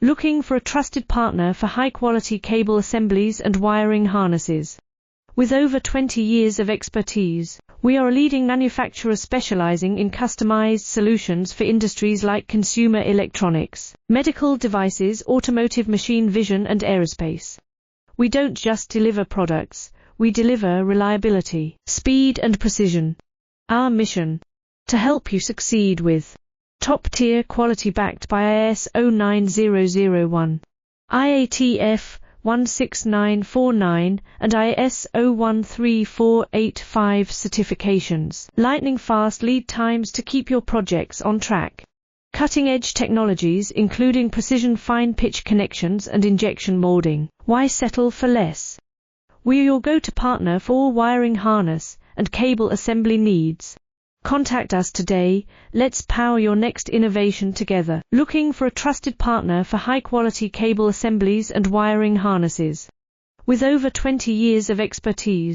Looking for a trusted partner for high-quality cable assemblies and wiring harnesses. With over 20 years of expertise, we are a leading manufacturer specializing in customized solutions for industries like consumer electronics, medical devices, automotive machine vision, and aerospace. We don't just deliver products, we deliver reliability, speed, and precision. Our mission: to help you succeed with top-tier quality backed by ISO 9001, IATF 16949 and ISO 13485 certifications. Lightning-fast lead times to keep your projects on track. Cutting-edge technologies including precision fine-pitch connections and injection molding. Why settle for less? We are your go-to partner for all wiring harness and cable assembly needs. Contact us today. Let's power your next innovation together. Looking for a trusted partner for high-quality cable assemblies and wiring harnesses. With over 20 years of expertise,